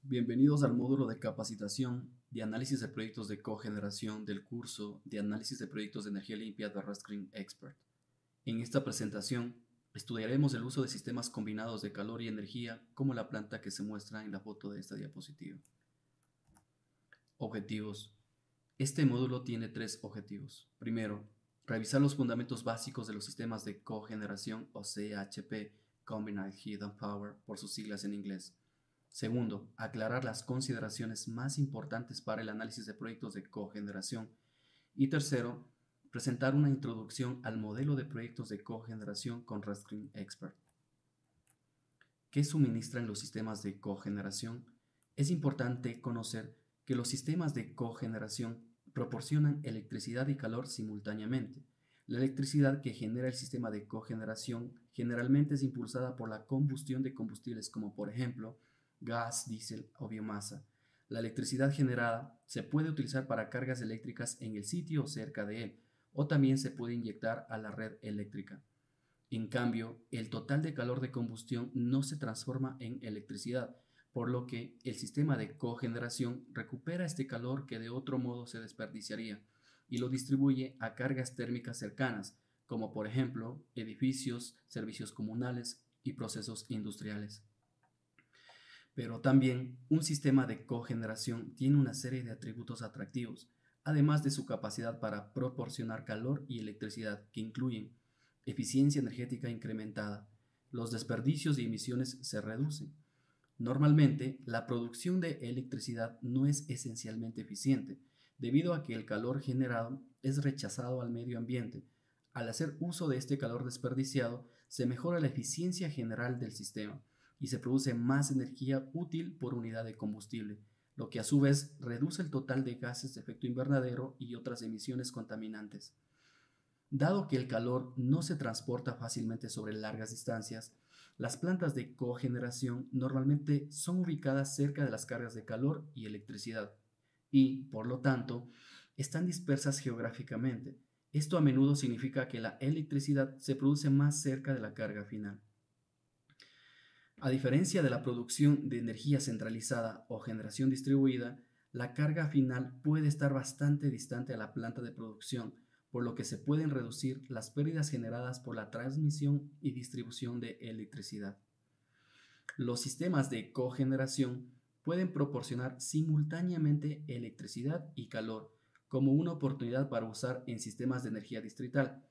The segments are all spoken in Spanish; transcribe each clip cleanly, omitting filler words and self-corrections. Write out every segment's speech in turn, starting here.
Bienvenidos al módulo de capacitación de análisis de proyectos de cogeneración del curso de análisis de proyectos de energía limpia de Rustgreen Expert. En esta presentación estudiaremos el uso de sistemas combinados de calor y energía como la planta que se muestra en la foto de esta diapositiva. Objetivos. Este módulo tiene tres objetivos. Primero, revisar los fundamentos básicos de los sistemas de cogeneración o CHP, Combined Heat and Power, por sus siglas en inglés. Segundo, aclarar las consideraciones más importantes para el análisis de proyectos de cogeneración. Y tercero, presentar una introducción al modelo de proyectos de cogeneración con Rustgreen Expert. ¿Qué suministran los sistemas de cogeneración? Es importante conocer que los sistemas de cogeneración proporcionan electricidad y calor simultáneamente. La electricidad que genera el sistema de cogeneración generalmente es impulsada por la combustión de combustibles como por ejemplo gas, diésel o biomasa. La electricidad generada se puede utilizar para cargas eléctricas en el sitio o cerca de él, o también se puede inyectar a la red eléctrica. En cambio, el total de calor de combustión no se transforma en electricidad, por lo que el sistema de cogeneración recupera este calor que de otro modo se desperdiciaría y lo distribuye a cargas térmicas cercanas, como por ejemplo edificios, servicios comunales y procesos industriales. Pero también un sistema de cogeneración tiene una serie de atributos atractivos, además de su capacidad para proporcionar calor y electricidad, que incluyen eficiencia energética incrementada, los desperdicios y emisiones se reducen. Normalmente, la producción de electricidad no es esencialmente eficiente, debido a que el calor generado es rechazado al medio ambiente. Al hacer uso de este calor desperdiciado, se mejora la eficiencia general del sistema y se produce más energía útil por unidad de combustible, lo que a su vez reduce el total de gases de efecto invernadero y otras emisiones contaminantes. Dado que el calor no se transporta fácilmente sobre largas distancias, las plantas de cogeneración normalmente son ubicadas cerca de las cargas de calor y electricidad y, por lo tanto, están dispersas geográficamente. Esto a menudo significa que la electricidad se produce más cerca de la carga final. A diferencia de la producción de energía centralizada o generación distribuida, la carga final puede estar bastante distante a la planta de producción, por lo que se pueden reducir las pérdidas generadas por la transmisión y distribución de electricidad. Los sistemas de cogeneración pueden proporcionar simultáneamente electricidad y calor, como una oportunidad para usar en sistemas de energía distrital.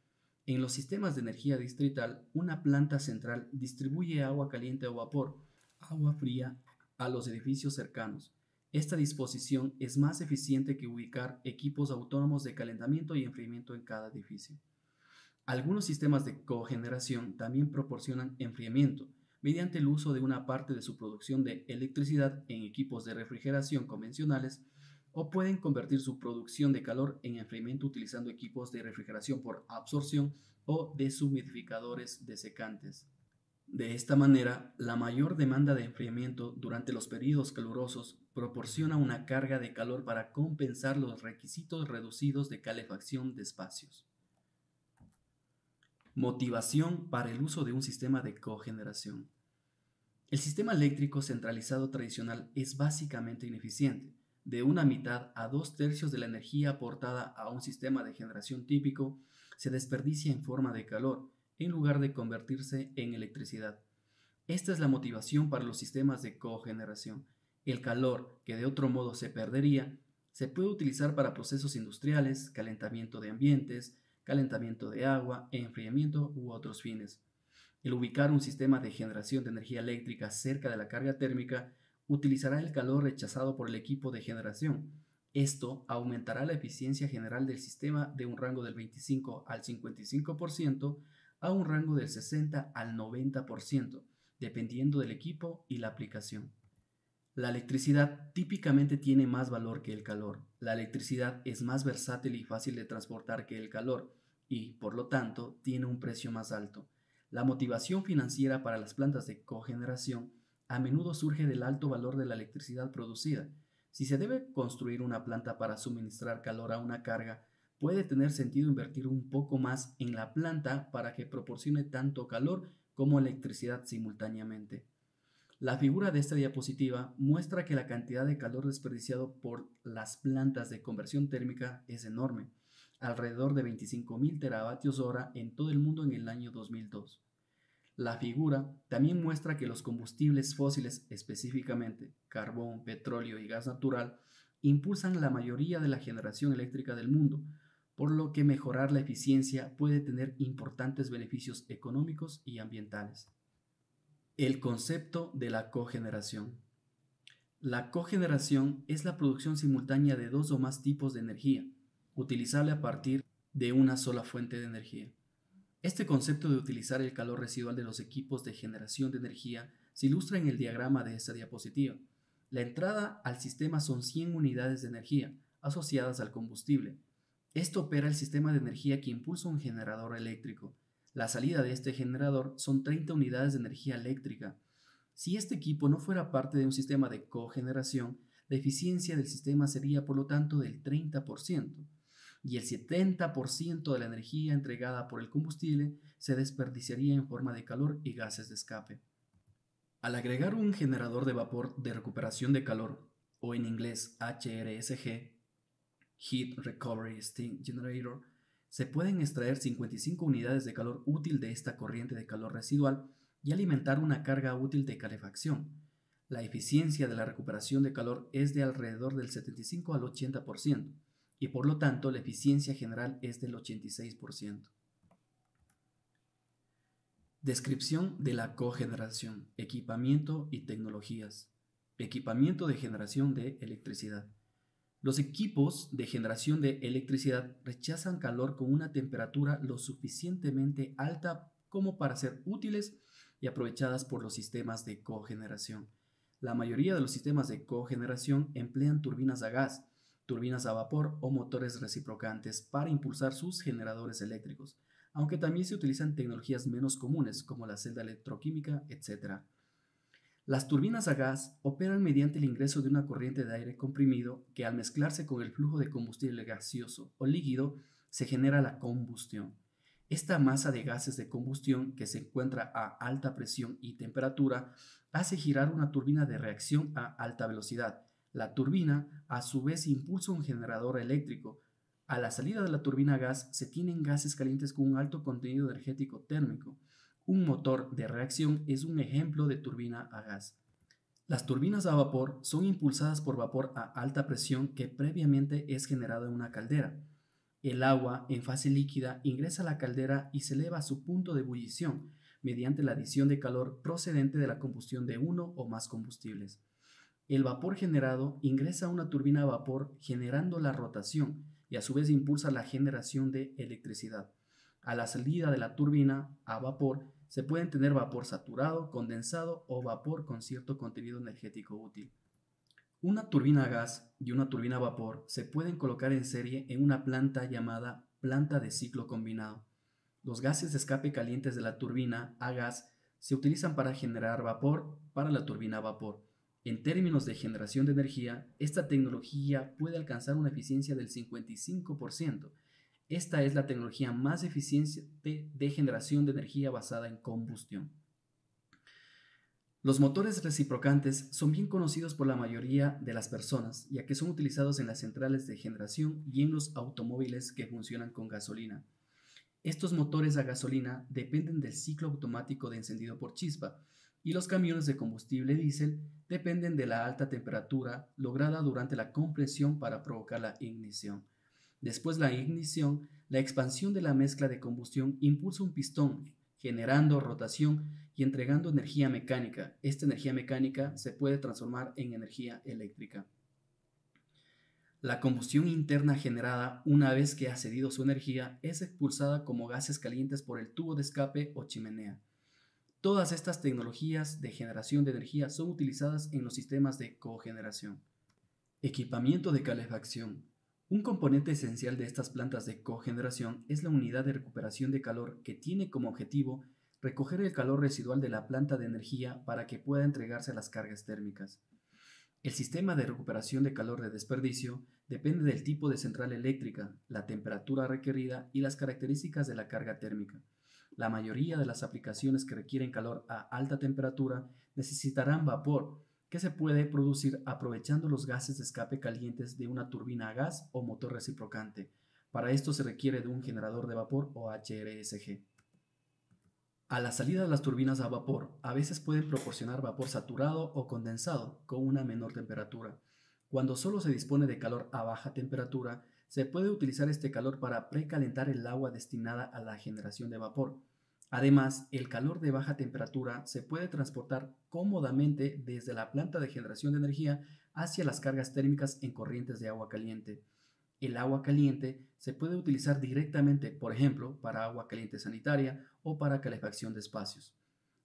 En los sistemas de energía distrital, una planta central distribuye agua caliente o vapor, agua fría, a los edificios cercanos. Esta disposición es más eficiente que ubicar equipos autónomos de calentamiento y enfriamiento en cada edificio. Algunos sistemas de cogeneración también proporcionan enfriamiento mediante el uso de una parte de su producción de electricidad en equipos de refrigeración convencionales, o pueden convertir su producción de calor en enfriamiento utilizando equipos de refrigeración por absorción o deshumidificadores desecantes. De esta manera, la mayor demanda de enfriamiento durante los periodos calurosos proporciona una carga de calor para compensar los requisitos reducidos de calefacción de espacios. Motivación para el uso de un sistema de cogeneración. El sistema eléctrico centralizado tradicional es básicamente ineficiente. De una mitad a 2/3 de la energía aportada a un sistema de generación típico se desperdicia en forma de calor, en lugar de convertirse en electricidad. Esta es la motivación para los sistemas de cogeneración. El calor, que de otro modo se perdería, se puede utilizar para procesos industriales, calentamiento de ambientes, calentamiento de agua, enfriamiento u otros fines. El ubicar un sistema de generación de energía eléctrica cerca de la carga térmica utilizará el calor rechazado por el equipo de generación. Esto aumentará la eficiencia general del sistema de un rango del 25 al 55% a un rango del 60 al 90%, dependiendo del equipo y la aplicación. La electricidad típicamente tiene más valor que el calor. La electricidad es más versátil y fácil de transportar que el calor y, por lo tanto, tiene un precio más alto. La motivación financiera para las plantas de cogeneración a menudo surge del alto valor de la electricidad producida. Si se debe construir una planta para suministrar calor a una carga, puede tener sentido invertir un poco más en la planta para que proporcione tanto calor como electricidad simultáneamente. La figura de esta diapositiva muestra que la cantidad de calor desperdiciado por las plantas de conversión térmica es enorme, alrededor de 25.000 teravatios hora en todo el mundo en el año 2002. La figura también muestra que los combustibles fósiles, específicamente carbón, petróleo y gas natural, impulsan la mayoría de la generación eléctrica del mundo, por lo que mejorar la eficiencia puede tener importantes beneficios económicos y ambientales. El concepto de la cogeneración. La cogeneración es la producción simultánea de dos o más tipos de energía, utilizable a partir de una sola fuente de energía. Este concepto de utilizar el calor residual de los equipos de generación de energía se ilustra en el diagrama de esta diapositiva. La entrada al sistema son 100 unidades de energía asociadas al combustible. Esto opera el sistema de energía que impulsa un generador eléctrico. La salida de este generador son 30 unidades de energía eléctrica. Si este equipo no fuera parte de un sistema de cogeneración, la eficiencia del sistema sería por lo tanto del 30%, y el 70% de la energía entregada por el combustible se desperdiciaría en forma de calor y gases de escape. Al agregar un generador de vapor de recuperación de calor, o en inglés HRSG, Heat Recovery Steam Generator, se pueden extraer 55 unidades de calor útil de esta corriente de calor residual y alimentar una carga útil de calefacción. La eficiencia de la recuperación de calor es de alrededor del 75 al 80%, y por lo tanto la eficiencia general es del 86%. Descripción de la cogeneración, equipamiento y tecnologías. Equipamiento de generación de electricidad. Los equipos de generación de electricidad rechazan calor con una temperatura lo suficientemente alta como para ser útiles y aprovechadas por los sistemas de cogeneración. La mayoría de los sistemas de cogeneración emplean turbinas a gas, turbinas a vapor o motores reciprocantes para impulsar sus generadores eléctricos, aunque también se utilizan tecnologías menos comunes como la celda electroquímica, etc. Las turbinas a gas operan mediante el ingreso de una corriente de aire comprimido que al mezclarse con el flujo de combustible gaseoso o líquido se genera la combustión. Esta masa de gases de combustión que se encuentra a alta presión y temperatura hace girar una turbina de reacción a alta velocidad. La turbina a su vez impulsa un generador eléctrico. A la salida de la turbina a gas se tienen gases calientes con un alto contenido energético térmico. Un motor de reacción es un ejemplo de turbina a gas. Las turbinas a vapor son impulsadas por vapor a alta presión que previamente es generado en una caldera. El agua en fase líquida ingresa a la caldera y se eleva a su punto de ebullición mediante la adición de calor procedente de la combustión de uno o más combustibles. El vapor generado ingresa a una turbina a vapor generando la rotación y a su vez impulsa la generación de electricidad. A la salida de la turbina a vapor se pueden tener vapor saturado, condensado o vapor con cierto contenido energético útil. Una turbina a gas y una turbina a vapor se pueden colocar en serie en una planta llamada planta de ciclo combinado. Los gases de escape calientes de la turbina a gas se utilizan para generar vapor para la turbina a vapor. En términos de generación de energía, esta tecnología puede alcanzar una eficiencia del 55%. Esta es la tecnología más eficiente de generación de energía basada en combustión. Los motores reciprocantes son bien conocidos por la mayoría de las personas, ya que son utilizados en las centrales de generación y en los automóviles que funcionan con gasolina. Estos motores a gasolina dependen del ciclo automático de encendido por chispa, y los camiones de combustible diésel dependen de la alta temperatura lograda durante la compresión para provocar la ignición. Después de la ignición, la expansión de la mezcla de combustión impulsa un pistón, generando rotación y entregando energía mecánica. Esta energía mecánica se puede transformar en energía eléctrica. La combustión interna generada una vez que ha cedido su energía es expulsada como gases calientes por el tubo de escape o chimenea. Todas estas tecnologías de generación de energía son utilizadas en los sistemas de cogeneración. Equipamiento de calefacción. Un componente esencial de estas plantas de cogeneración es la unidad de recuperación de calor que tiene como objetivo recoger el calor residual de la planta de energía para que pueda entregarse a las cargas térmicas. El sistema de recuperación de calor de desperdicio depende del tipo de central eléctrica, la temperatura requerida y las características de la carga térmica. La mayoría de las aplicaciones que requieren calor a alta temperatura necesitarán vapor, que se puede producir aprovechando los gases de escape calientes de una turbina a gas o motor reciprocante. Para esto se requiere de un generador de vapor o HRSG. A la salida de las turbinas a vapor, a veces pueden proporcionar vapor saturado o condensado con una menor temperatura. Cuando solo se dispone de calor a baja temperatura, se puede utilizar este calor para precalentar el agua destinada a la generación de vapor. Además, el calor de baja temperatura se puede transportar cómodamente desde la planta de generación de energía hacia las cargas térmicas en corrientes de agua caliente. El agua caliente se puede utilizar directamente, por ejemplo, para agua caliente sanitaria o para calefacción de espacios.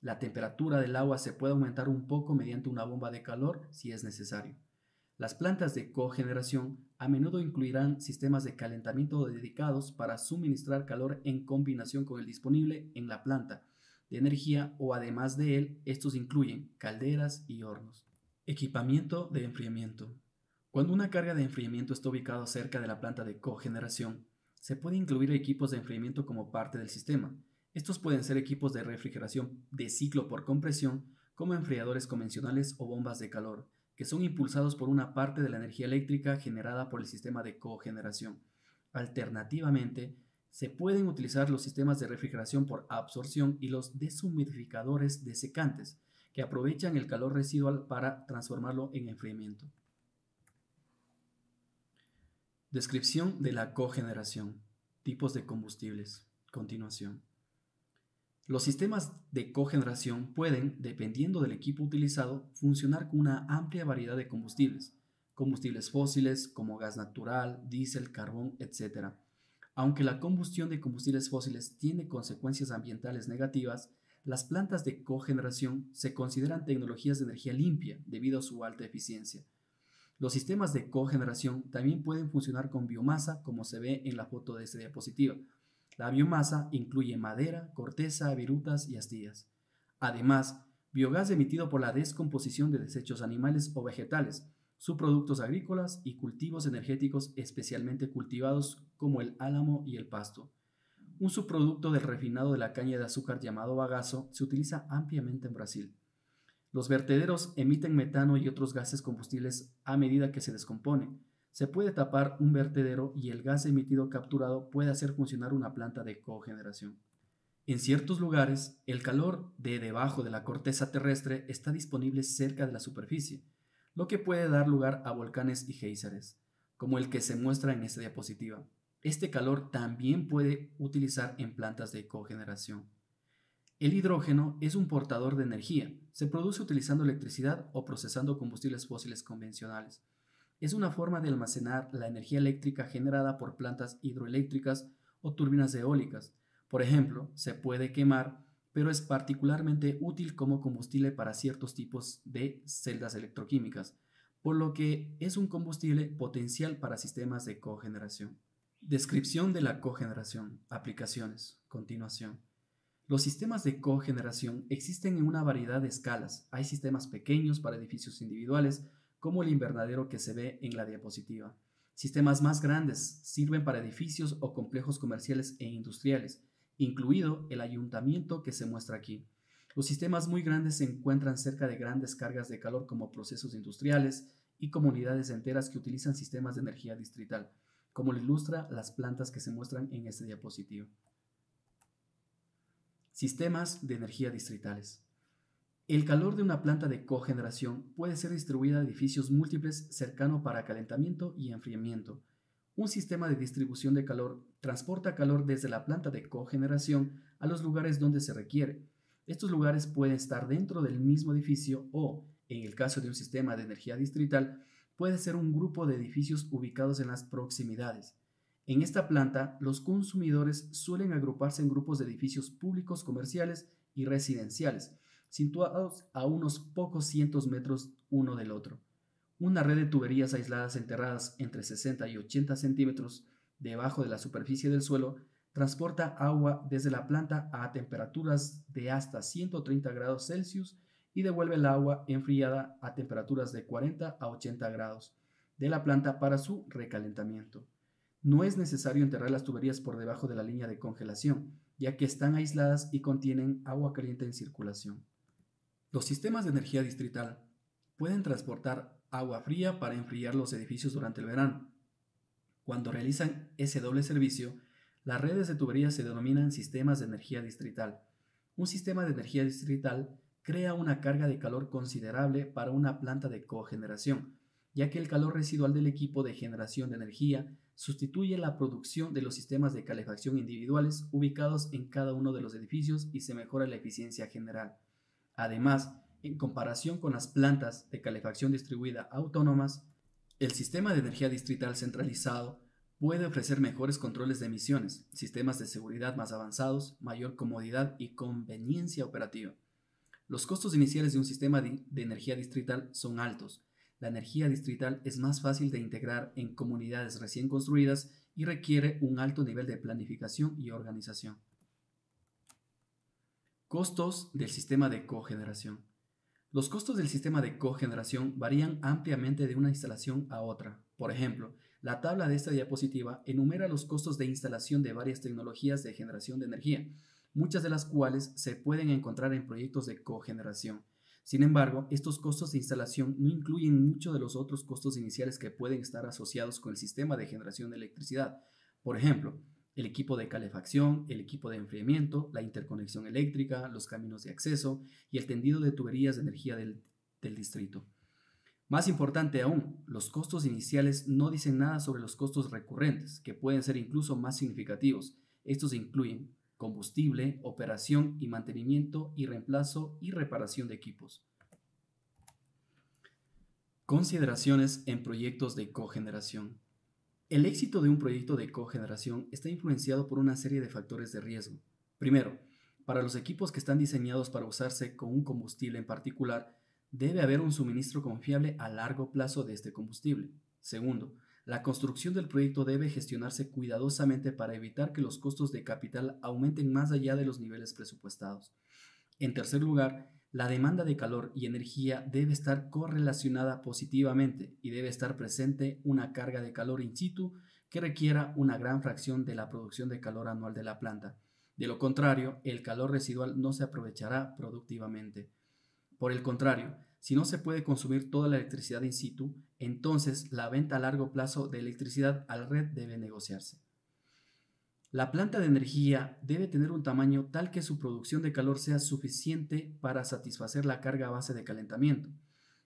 La temperatura del agua se puede aumentar un poco mediante una bomba de calor si es necesario. Las plantas de cogeneración a menudo incluirán sistemas de calentamiento dedicados para suministrar calor en combinación con el disponible en la planta de energía o además de él, estos incluyen calderas y hornos. Equipamiento de enfriamiento. Cuando una carga de enfriamiento está ubicada cerca de la planta de cogeneración, se puede incluir equipos de enfriamiento como parte del sistema. Estos pueden ser equipos de refrigeración de ciclo por compresión, como enfriadores convencionales o bombas de calor, que son impulsados por una parte de la energía eléctrica generada por el sistema de cogeneración. Alternativamente, se pueden utilizar los sistemas de refrigeración por absorción y los deshumidificadores desecantes, que aprovechan el calor residual para transformarlo en enfriamiento. Descripción de la cogeneración. Tipos de combustibles. Continuación. Los sistemas de cogeneración pueden, dependiendo del equipo utilizado, funcionar con una amplia variedad de combustibles. Combustibles fósiles como gas natural, diésel, carbón, etc. Aunque la combustión de combustibles fósiles tiene consecuencias ambientales negativas, las plantas de cogeneración se consideran tecnologías de energía limpia debido a su alta eficiencia. Los sistemas de cogeneración también pueden funcionar con biomasa, como se ve en la foto de esta diapositiva. La biomasa incluye madera, corteza, virutas y astillas. Además, biogás emitido por la descomposición de desechos animales o vegetales, subproductos agrícolas y cultivos energéticos especialmente cultivados como el álamo y el pasto. Un subproducto del refinado de la caña de azúcar llamado bagazo se utiliza ampliamente en Brasil. Los vertederos emiten metano y otros gases combustibles a medida que se descomponen. Se puede tapar un vertedero y el gas emitido capturado puede hacer funcionar una planta de cogeneración. En ciertos lugares, el calor de debajo de la corteza terrestre está disponible cerca de la superficie, lo que puede dar lugar a volcanes y géiseres, como el que se muestra en esta diapositiva. Este calor también puede utilizar en plantas de cogeneración. El hidrógeno es un portador de energía. Se produce utilizando electricidad o procesando combustibles fósiles convencionales. Es una forma de almacenar la energía eléctrica generada por plantas hidroeléctricas o turbinas eólicas. Por ejemplo, se puede quemar, pero es particularmente útil como combustible para ciertos tipos de celdas electroquímicas, por lo que es un combustible potencial para sistemas de cogeneración. Descripción de la cogeneración. Aplicaciones. Continuación. Los sistemas de cogeneración existen en una variedad de escalas. Hay sistemas pequeños para edificios individuales, como el invernadero que se ve en la diapositiva. Sistemas más grandes sirven para edificios o complejos comerciales e industriales, incluido el ayuntamiento que se muestra aquí. Los sistemas muy grandes se encuentran cerca de grandes cargas de calor como procesos industriales y comunidades enteras que utilizan sistemas de energía distrital, como lo ilustra las plantas que se muestran en esta diapositiva. Sistemas de energía distritales. El calor de una planta de cogeneración puede ser distribuida a edificios múltiples cercano para calentamiento y enfriamiento. Un sistema de distribución de calor transporta calor desde la planta de cogeneración a los lugares donde se requiere. Estos lugares pueden estar dentro del mismo edificio o, en el caso de un sistema de energía distrital, puede ser un grupo de edificios ubicados en las proximidades. En esta planta, los consumidores suelen agruparse en grupos de edificios públicos, comerciales y residenciales, situados a unos pocos cientos metros uno del otro. Una red de tuberías aisladas enterradas entre 60 y 80 centímetros debajo de la superficie del suelo transporta agua desde la planta a temperaturas de hasta 130 grados Celsius y devuelve el agua enfriada a temperaturas de 40 a 80 grados de la planta para su recalentamiento. No es necesario enterrar las tuberías por debajo de la línea de congelación, ya que están aisladas y contienen agua caliente en circulación. Los sistemas de energía distrital pueden transportar agua fría para enfriar los edificios durante el verano. Cuando realizan ese doble servicio, las redes de tuberías se denominan sistemas de energía distrital. Un sistema de energía distrital crea una carga de calor considerable para una planta de cogeneración, ya que el calor residual del equipo de generación de energía sustituye la producción de los sistemas de calefacción individuales ubicados en cada uno de los edificios y se mejora la eficiencia general. Además, en comparación con las plantas de calefacción distribuida autónomas, el sistema de energía distrital centralizado puede ofrecer mejores controles de emisiones, sistemas de seguridad más avanzados, mayor comodidad y conveniencia operativa. Los costos iniciales de un sistema de energía distrital son altos. La energía distrital es más fácil de integrar en comunidades recién construidas y requiere un alto nivel de planificación y organización. Costos del sistema de cogeneración. Los costos del sistema de cogeneración varían ampliamente de una instalación a otra. Por ejemplo, la tabla de esta diapositiva enumera los costos de instalación de varias tecnologías de generación de energía, muchas de las cuales se pueden encontrar en proyectos de cogeneración. Sin embargo, estos costos de instalación no incluyen muchos de los otros costos iniciales que pueden estar asociados con el sistema de generación de electricidad. Por ejemplo, el equipo de calefacción, el equipo de enfriamiento, la interconexión eléctrica, los caminos de acceso y el tendido de tuberías de energía del distrito. Más importante aún, los costos iniciales no dicen nada sobre los costos recurrentes, que pueden ser incluso más significativos. Estos incluyen combustible, operación y mantenimiento y reemplazo y reparación de equipos. Consideraciones en proyectos de cogeneración. El éxito de un proyecto de cogeneración está influenciado por una serie de factores de riesgo. Primero, para los equipos que están diseñados para usarse con un combustible en particular, debe haber un suministro confiable a largo plazo de este combustible. Segundo, la construcción del proyecto debe gestionarse cuidadosamente para evitar que los costos de capital aumenten más allá de los niveles presupuestados. En tercer lugar, la demanda de calor y energía debe estar correlacionada positivamente y debe estar presente una carga de calor in situ que requiera una gran fracción de la producción de calor anual de la planta. De lo contrario, el calor residual no se aprovechará productivamente. Por el contrario, si no se puede consumir toda la electricidad in situ, entonces la venta a largo plazo de electricidad a la red debe negociarse. La planta de energía debe tener un tamaño tal que su producción de calor sea suficiente para satisfacer la carga base de calentamiento.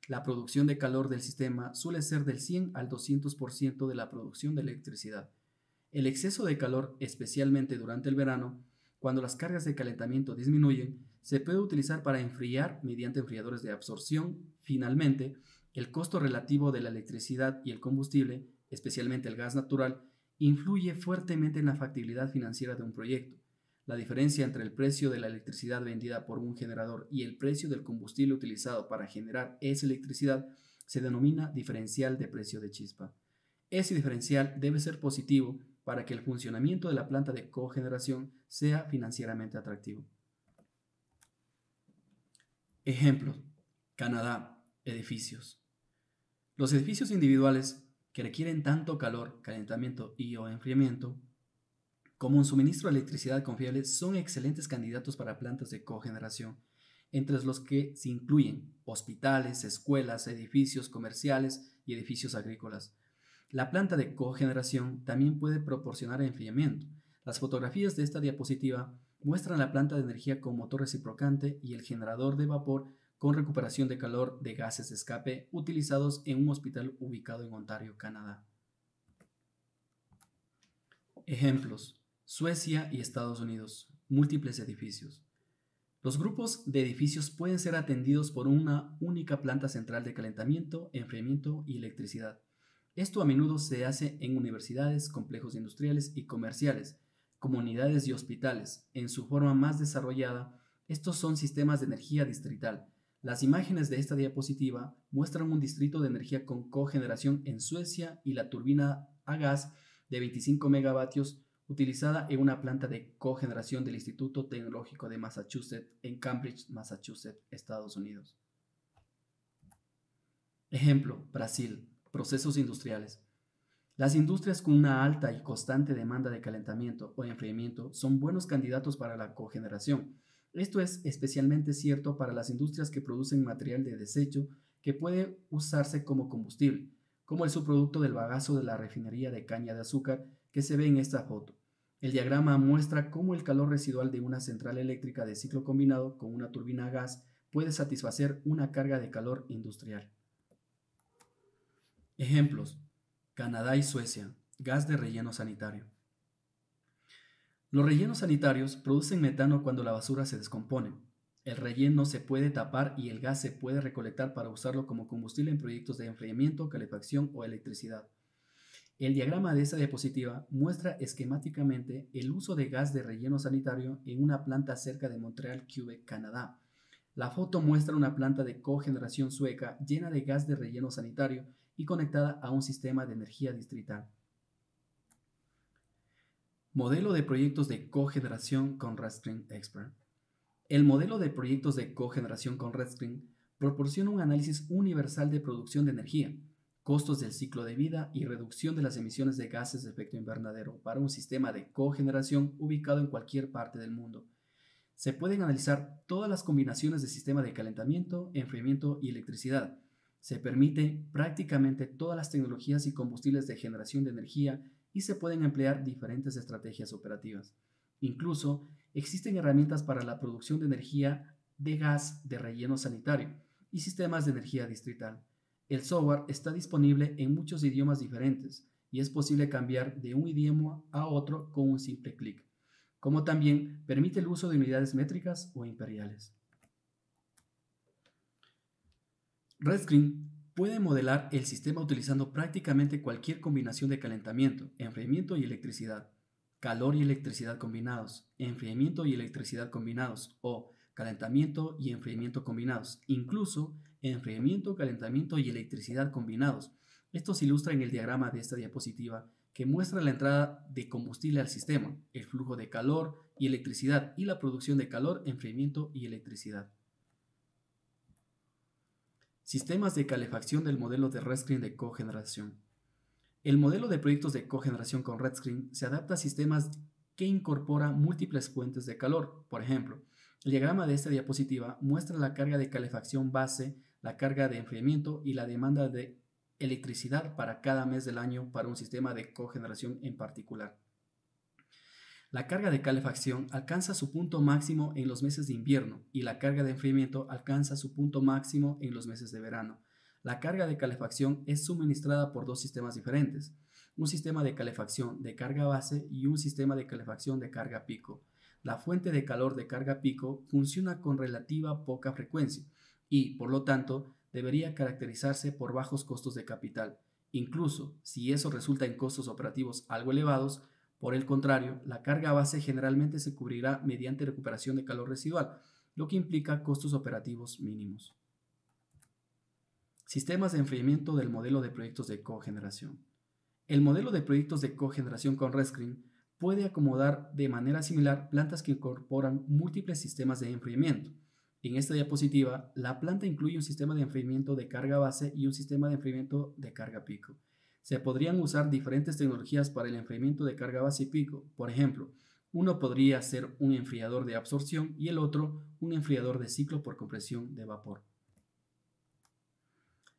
La producción de calor del sistema suele ser del 100 al 200% de la producción de electricidad. El exceso de calor, especialmente durante el verano, cuando las cargas de calentamiento disminuyen, se puede utilizar para enfriar mediante enfriadores de absorción. Finalmente, el costo relativo de la electricidad y el combustible, especialmente el gas natural, influye fuertemente en la factibilidad financiera de un proyecto. La diferencia entre el precio de la electricidad vendida por un generador y el precio del combustible utilizado para generar esa electricidad se denomina diferencial de precio de chispa. Ese diferencial debe ser positivo para que el funcionamiento de la planta de cogeneración sea financieramente atractivo. Ejemplos: Canadá, edificios. Los edificios individuales que requieren tanto calor, calentamiento y o enfriamiento como un suministro de electricidad confiable son excelentes candidatos para plantas de cogeneración, entre los que se incluyen hospitales, escuelas, edificios comerciales y edificios agrícolas. La planta de cogeneración también puede proporcionar enfriamiento. Las fotografías de esta diapositiva muestran la planta de energía con motor reciprocante y el generador de vapor con recuperación de calor de gases de escape utilizados en un hospital ubicado en Ontario, Canadá. Ejemplos: Suecia y Estados Unidos, múltiples edificios. Los grupos de edificios pueden ser atendidos por una única planta central de calentamiento, enfriamiento y electricidad. Esto a menudo se hace en universidades, complejos industriales y comerciales, comunidades y hospitales. En su forma más desarrollada, estos son sistemas de energía distrital. Las imágenes de esta diapositiva muestran un distrito de energía con cogeneración en Suecia y la turbina a gas de 25 megavatios utilizada en una planta de cogeneración del Instituto Tecnológico de Massachusetts en Cambridge, Massachusetts, Estados Unidos. Ejemplo: Brasil, procesos industriales. Las industrias con una alta y constante demanda de calentamiento o enfriamiento son buenos candidatos para la cogeneración. Esto es especialmente cierto para las industrias que producen material de desecho que puede usarse como combustible, como el subproducto del bagazo de la refinería de caña de azúcar que se ve en esta foto. El diagrama muestra cómo el calor residual de una central eléctrica de ciclo combinado con una turbina a gas puede satisfacer una carga de calor industrial. Ejemplos: Canadá y Suecia, gas de relleno sanitario. Los rellenos sanitarios producen metano cuando la basura se descompone. El relleno se puede tapar y el gas se puede recolectar para usarlo como combustible en proyectos de enfriamiento, calefacción o electricidad. El diagrama de esta diapositiva muestra esquemáticamente el uso de gas de relleno sanitario en una planta cerca de Montreal, Quebec, Canadá. La foto muestra una planta de cogeneración sueca llena de gas de relleno sanitario y conectada a un sistema de energía distrital. Modelo de proyectos de cogeneración con RedScreen Expert. El modelo de proyectos de cogeneración con RedScreen proporciona un análisis universal de producción de energía, costos del ciclo de vida y reducción de las emisiones de gases de efecto invernadero para un sistema de cogeneración ubicado en cualquier parte del mundo. Se pueden analizar todas las combinaciones de sistema de calentamiento, enfriamiento y electricidad. Se permite prácticamente todas las tecnologías y combustibles de generación de energía y se pueden emplear diferentes estrategias operativas. Incluso existen herramientas para la producción de energía de gas de relleno sanitario y sistemas de energía distrital. El software está disponible en muchos idiomas diferentes y es posible cambiar de un idioma a otro con un simple clic, como también permite el uso de unidades métricas o imperiales. RedScreen puede modelar el sistema utilizando prácticamente cualquier combinación de calentamiento, enfriamiento y electricidad, calor y electricidad combinados, enfriamiento y electricidad combinados o calentamiento y enfriamiento combinados, incluso enfriamiento, calentamiento y electricidad combinados. Esto se ilustra en el diagrama de esta diapositiva que muestra la entrada de combustible al sistema, el flujo de calor y electricidad y la producción de calor, enfriamiento y electricidad. Sistemas de calefacción del modelo de RedScreen de cogeneración. El modelo de proyectos de cogeneración con RedScreen se adapta a sistemas que incorporan múltiples fuentes de calor. Por ejemplo, el diagrama de esta diapositiva muestra la carga de calefacción base, la carga de enfriamiento y la demanda de electricidad para cada mes del año para un sistema de cogeneración en particular. La carga de calefacción alcanza su punto máximo en los meses de invierno y la carga de enfriamiento alcanza su punto máximo en los meses de verano. La carga de calefacción es suministrada por dos sistemas diferentes, un sistema de calefacción de carga base y un sistema de calefacción de carga pico. La fuente de calor de carga pico funciona con relativa poca frecuencia y, por lo tanto, debería caracterizarse por bajos costos de capital. Incluso si eso resulta en costos operativos algo elevados, por el contrario, la carga base generalmente se cubrirá mediante recuperación de calor residual, lo que implica costos operativos mínimos. Sistemas de enfriamiento del modelo de proyectos de cogeneración. El modelo de proyectos de cogeneración con RedScreen puede acomodar de manera similar plantas que incorporan múltiples sistemas de enfriamiento. En esta diapositiva, la planta incluye un sistema de enfriamiento de carga base y un sistema de enfriamiento de carga pico. Se podrían usar diferentes tecnologías para el enfriamiento de carga base y pico. Por ejemplo, uno podría ser un enfriador de absorción y el otro un enfriador de ciclo por compresión de vapor.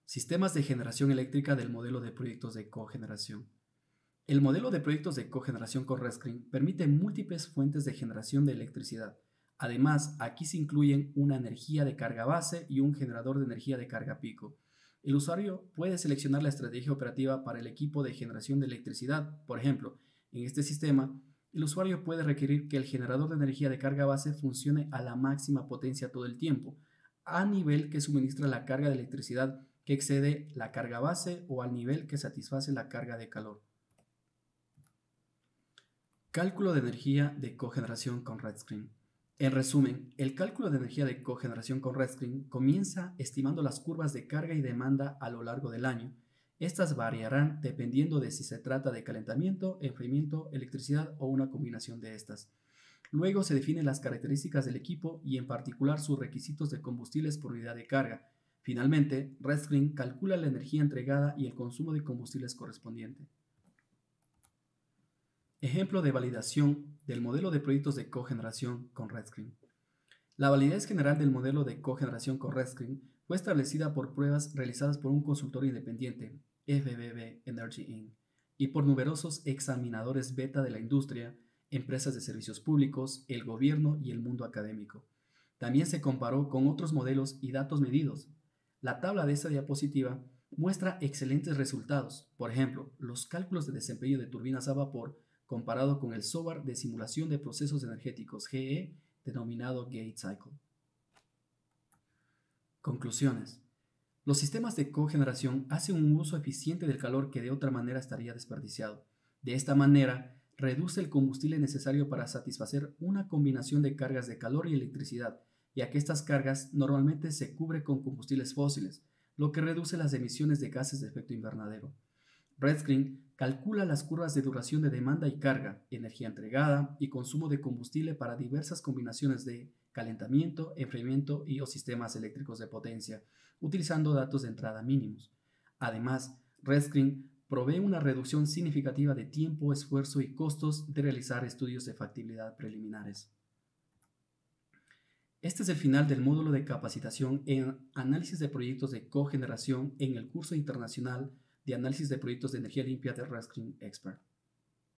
Sistemas de generación eléctrica del modelo de proyectos de cogeneración. El modelo de proyectos de cogeneración con RedScreen permite múltiples fuentes de generación de electricidad. Además, aquí se incluyen una energía de carga base y un generador de energía de carga pico. El usuario puede seleccionar la estrategia operativa para el equipo de generación de electricidad. Por ejemplo, en este sistema, el usuario puede requerir que el generador de energía de carga base funcione a la máxima potencia todo el tiempo, a nivel que suministra la carga de electricidad que excede la carga base o al nivel que satisface la carga de calor. Cálculo de energía de cogeneración con RedScreen. En resumen, el cálculo de energía de cogeneración con RedScreen comienza estimando las curvas de carga y demanda a lo largo del año. Estas variarán dependiendo de si se trata de calentamiento, enfriamiento, electricidad o una combinación de estas. Luego se definen las características del equipo y en particular sus requisitos de combustibles por unidad de carga. Finalmente, RedScreen calcula la energía entregada y el consumo de combustibles correspondiente. Ejemplo de validación del modelo de proyectos de cogeneración con RedScreen. La validez general del modelo de cogeneración con RedScreen fue establecida por pruebas realizadas por un consultor independiente, FBB Energy Inc., y por numerosos examinadores beta de la industria, empresas de servicios públicos, el gobierno y el mundo académico. También se comparó con otros modelos y datos medidos. La tabla de esta diapositiva muestra excelentes resultados. Por ejemplo, los cálculos de desempeño de turbinas a vapor comparado con el software de simulación de procesos energéticos GE denominado Gate Cycle. Conclusiones. Los sistemas de cogeneración hacen un uso eficiente del calor que de otra manera estaría desperdiciado. De esta manera, reduce el combustible necesario para satisfacer una combinación de cargas de calor y electricidad, ya que estas cargas normalmente se cubren con combustibles fósiles, lo que reduce las emisiones de gases de efecto invernadero. RedScreen calcula las curvas de duración de demanda y carga, energía entregada y consumo de combustible para diversas combinaciones de calentamiento, enfriamiento y o sistemas eléctricos de potencia, utilizando datos de entrada mínimos. Además, RedScreen provee una reducción significativa de tiempo, esfuerzo y costos de realizar estudios de factibilidad preliminares. Este es el final del módulo de capacitación en análisis de proyectos de cogeneración en el curso internacional de análisis de proyectos de energía limpia de RedScreen Expert.